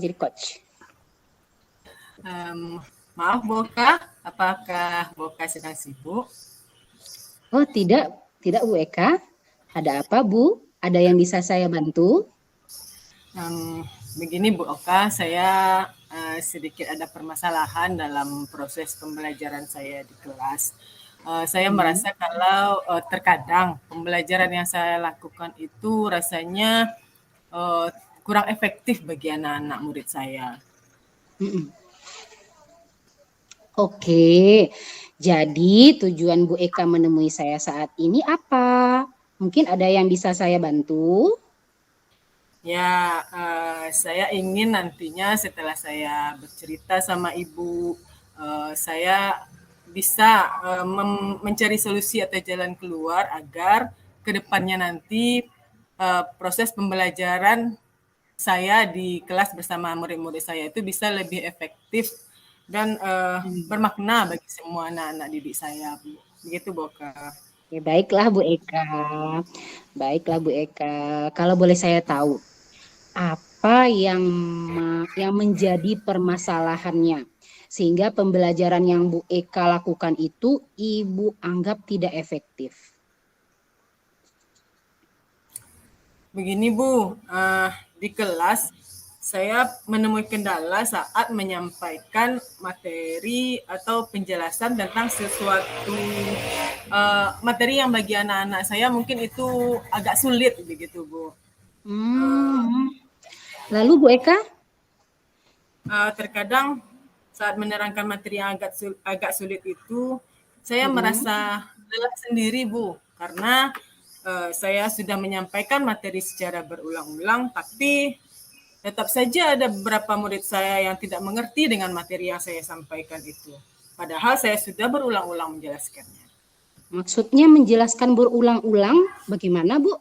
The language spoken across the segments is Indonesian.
jadi coach. Maaf Boka, apakah Boka sedang sibuk? Oh tidak Bu Eka. Ada apa Bu? Ada yang bisa saya bantu? Begini Bu Oka, saya sedikit ada permasalahan dalam proses pembelajaran saya di kelas. Saya merasa kalau terkadang pembelajaran yang saya lakukan itu rasanya kurang efektif bagi anak-anak murid saya. Oke, jadi tujuan Bu Eka menemui saya saat ini apa? Mungkin ada yang bisa saya bantu? Ya, saya ingin nantinya setelah saya bercerita sama Ibu, saya bisa mencari solusi atau jalan keluar agar kedepannya nanti proses pembelajaran saya di kelas bersama murid-murid saya itu bisa lebih efektif dan bermakna bagi semua anak-anak didik saya, Bu. Begitu, Boka. Ya, baiklah Bu Eka. Baiklah Bu Eka. Kalau boleh saya tahu, apa yang menjadi permasalahannya sehingga pembelajaran yang Bu Eka lakukan itu Ibu anggap tidak efektif? Begini Bu, di kelas saya menemui kendala saat menyampaikan materi atau penjelasan tentang sesuatu materi yang bagi anak-anak saya mungkin itu agak sulit begitu Bu. Lalu Bu Eka? Terkadang saat menerangkan materi yang agak sulit itu saya merasa lelah sendiri Bu, karena saya sudah menyampaikan materi secara berulang-ulang, tapi tetap saja ada beberapa murid saya yang tidak mengerti dengan materi yang saya sampaikan itu. Padahal saya sudah berulang-ulang menjelaskannya. Maksudnya menjelaskan berulang-ulang bagaimana Bu?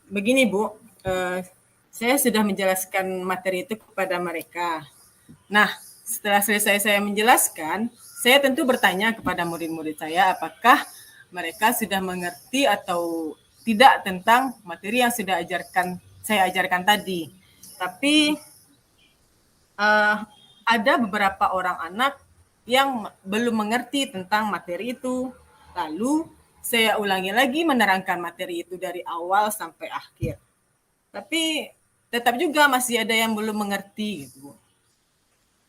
Begini Bu, saya sudah menjelaskan materi itu kepada mereka. Nah, setelah selesai saya menjelaskan, saya tentu bertanya kepada murid-murid saya apakah mereka sudah mengerti atau tidak tentang materi yang saya ajarkan tadi. Tapi ada beberapa orang anak yang belum mengerti tentang materi itu. Lalu saya ulangi lagi menerangkan materi itu dari awal sampai akhir. Tapi tetap juga masih ada yang belum mengerti gitu.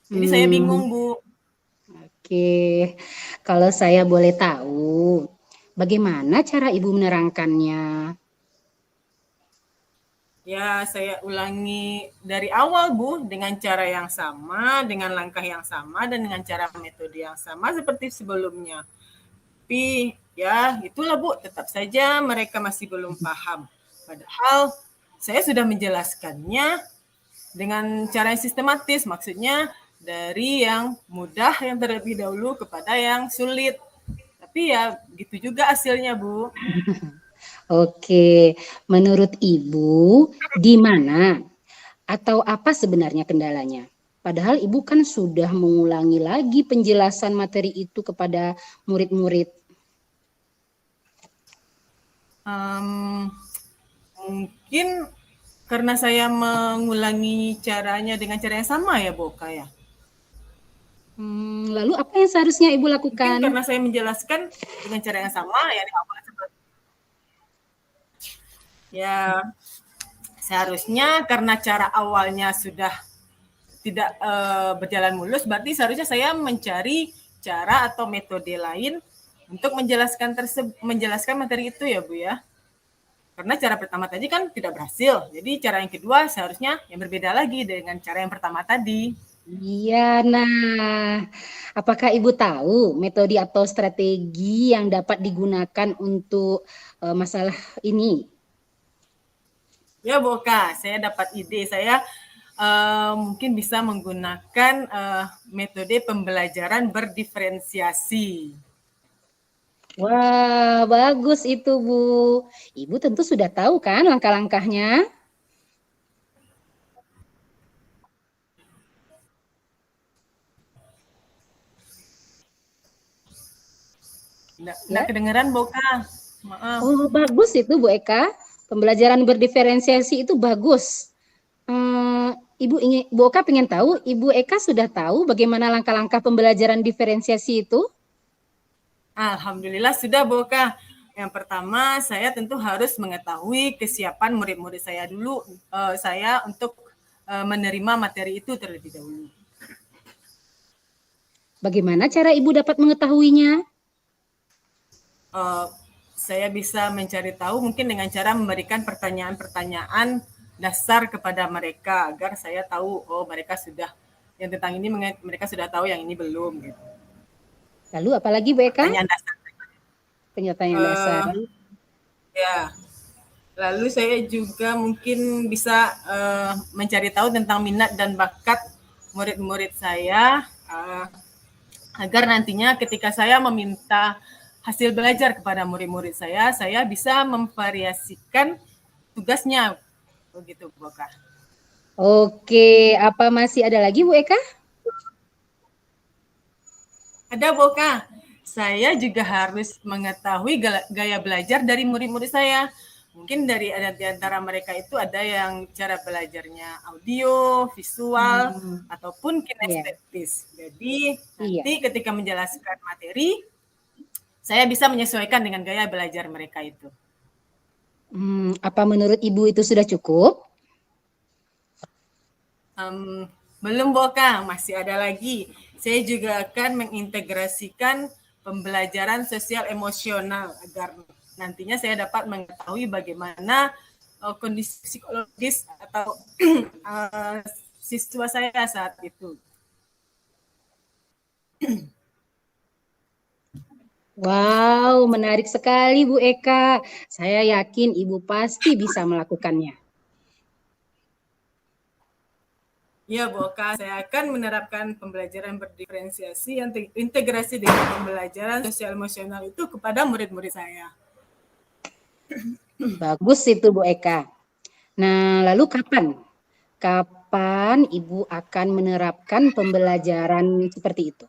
Jadi saya bingung Bu. Oke, kalau saya boleh tahu, bagaimana cara Ibu menerangkannya? Ya, saya ulangi dari awal Bu dengan cara yang sama, dengan langkah yang sama, dan dengan cara metode yang sama seperti sebelumnya. Tapi ya itulah Bu, tetap saja mereka masih belum paham. Padahal saya sudah menjelaskannya dengan cara yang sistematis, maksudnya dari yang mudah yang terlebih dahulu kepada yang sulit. Tapi ya gitu juga hasilnya Bu. Oke, menurut Ibu, di mana atau apa sebenarnya kendalanya? Padahal Ibu kan sudah mengulangi lagi penjelasan materi itu kepada murid-murid. Mungkin karena saya mengulangi caranya dengan cara yang sama ya, Boka ya. Lalu apa yang seharusnya Ibu Mungkin lakukan? karena saya menjelaskan dengan cara yang sama ya di awal seperti ya seharusnya karena cara awalnya sudah tidak berjalan mulus, berarti seharusnya saya mencari cara atau metode lain untuk menjelaskan materi itu ya Bu ya. Karena cara pertama tadi kan tidak berhasil, jadi cara yang kedua seharusnya yang berbeda lagi dengan cara yang pertama tadi. Iya, nah, apakah Ibu tahu metode atau strategi yang dapat digunakan untuk masalah ini? Ya Boka, saya dapat ide. Saya mungkin bisa menggunakan metode pembelajaran berdiferensiasi. Wah, bagus itu Bu. Ibu tentu sudah tahu kan langkah-langkahnya? Nggak kedengeran Boka, maaf. Oh, bagus itu Bu Eka. Pembelajaran berdiferensiasi itu bagus. Bu Oka pengen tahu, Ibu Eka sudah tahu bagaimana langkah-langkah pembelajaran diferensiasi itu? Alhamdulillah sudah, Bu Oka. Yang pertama, saya tentu harus mengetahui kesiapan murid-murid saya dulu, saya untuk menerima materi itu terlebih dahulu. Bagaimana cara Ibu dapat mengetahuinya? Saya bisa mencari tahu mungkin dengan cara memberikan pertanyaan-pertanyaan dasar kepada mereka agar saya tahu, oh mereka sudah yang tentang ini mereka sudah tahu, yang ini belum gitu. Lalu apalagi Bu Eka? Pertanyaan dasar. Pertanyaan dasar. Ya. Lalu saya juga mungkin bisa mencari tahu tentang minat dan bakat murid-murid saya agar nantinya ketika saya meminta hasil belajar kepada murid-murid saya bisa memvariasikan tugasnya. Begitu, Bu Eka. Oke, apa masih ada lagi Bu Eka? Ada, Bu Eka. Saya juga harus mengetahui gaya belajar dari murid-murid saya. Mungkin di antara mereka itu ada yang cara belajarnya audio, visual, ataupun kinestetis. Jadi nanti ketika menjelaskan materi, saya bisa menyesuaikan dengan gaya belajar mereka itu. Apa menurut Ibu itu sudah cukup? Belum, Bu Oka, masih ada lagi. Saya juga akan mengintegrasikan pembelajaran sosial emosional agar nantinya saya dapat mengetahui bagaimana kondisi psikologis atau siswa saya saat itu. Wow, menarik sekali Bu Eka. Saya yakin Ibu pasti bisa melakukannya. Ya, Bu Oka, saya akan menerapkan pembelajaran berdiferensiasi yang integrasi dengan pembelajaran sosial emosional itu kepada murid-murid saya. Bagus itu Bu Eka. Nah, lalu kapan Ibu akan menerapkan pembelajaran seperti itu?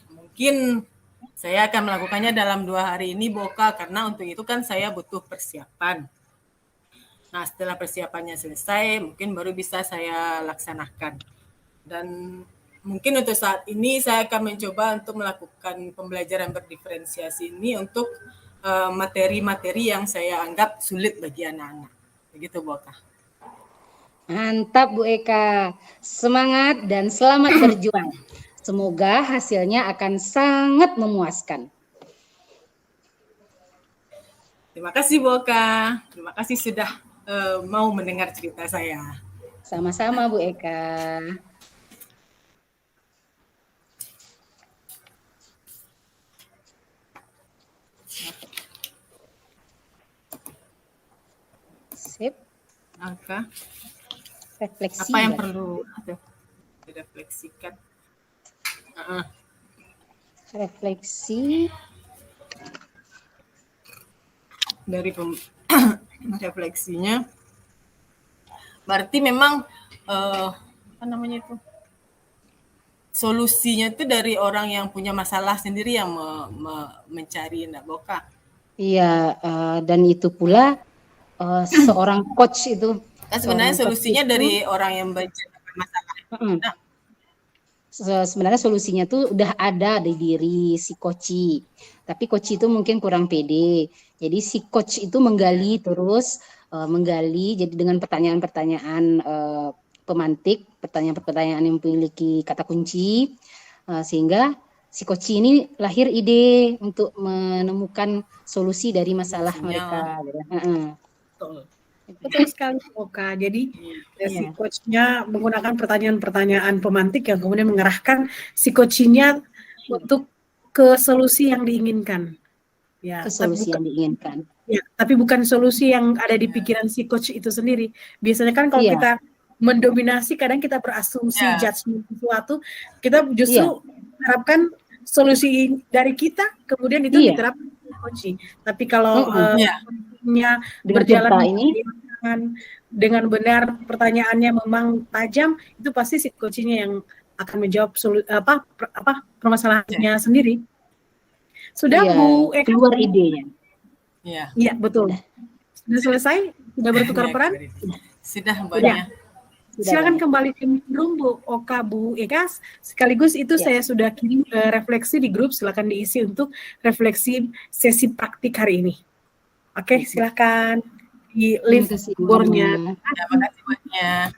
Mungkin saya akan melakukannya dalam 2 hari ini, Bu Oka, karena untuk itu kan saya butuh persiapan. Nah, setelah persiapannya selesai, mungkin baru bisa saya laksanakan. Dan mungkin untuk saat ini saya akan mencoba untuk melakukan pembelajaran berdiferensiasi ini untuk materi-materi yang saya anggap sulit bagi anak-anak. Begitu, Bu Oka. Mantap Bu Eka. Semangat dan selamat berjuang. Semoga hasilnya akan sangat memuaskan. Terima kasih, Bu Oka. Terima kasih sudah mau mendengar cerita saya. Sama-sama Bu Eka. Sip. Oke. Refleksi. Apa yang perlu direfleksikan? Refleksi. Dari refleksinya, berarti memang apa namanya itu, solusinya itu dari orang yang punya masalah sendiri yang mencari, enggak, Bu Oka? Iya, dan itu pula seorang coach itu. Sebenarnya solusinya dari orang yang bermasalah. Nah, sebenarnya solusinya tuh udah ada di diri si coach. Tapi coach itu mungkin kurang pede. Jadi si coach itu menggali terus, jadi dengan pertanyaan-pertanyaan pemantik, pertanyaan-pertanyaan yang memiliki kata kunci, sehingga si coach ini lahir ide untuk menemukan solusi dari masalah mereka. Betul sekali, Oka. Jadi si coachnya menggunakan pertanyaan-pertanyaan pemantik yang kemudian mengarahkan si coachnya untuk ke solusi yang diinginkan. Ya, ke solusi yang diinginkan. Ya, tapi bukan solusi yang ada di pikiran si coach itu sendiri. Biasanya kan kalau kita mendominasi, kadang kita berasumsi judgement sesuatu, kita justru harapkan solusi dari kita, kemudian itu diterapkan coach. Tapi kalau berjalan dengan benar, pertanyaannya memang tajam, itu pasti si coachnya yang akan menjawab permasalahannya sendiri. Sudah Bu Eka keluar idenya. Iya. Iya, betul. Sudah selesai? Sudah bertukar peran? Sudah Mbaknya. Silakan kembali ke room Bu Oka, Bu Eka. Sekaligus itu saya sudah kirim refleksi di grup. Silakan diisi untuk refleksi sesi praktik hari ini. Oke, silakan di live board-nya. Terima kasih banyak.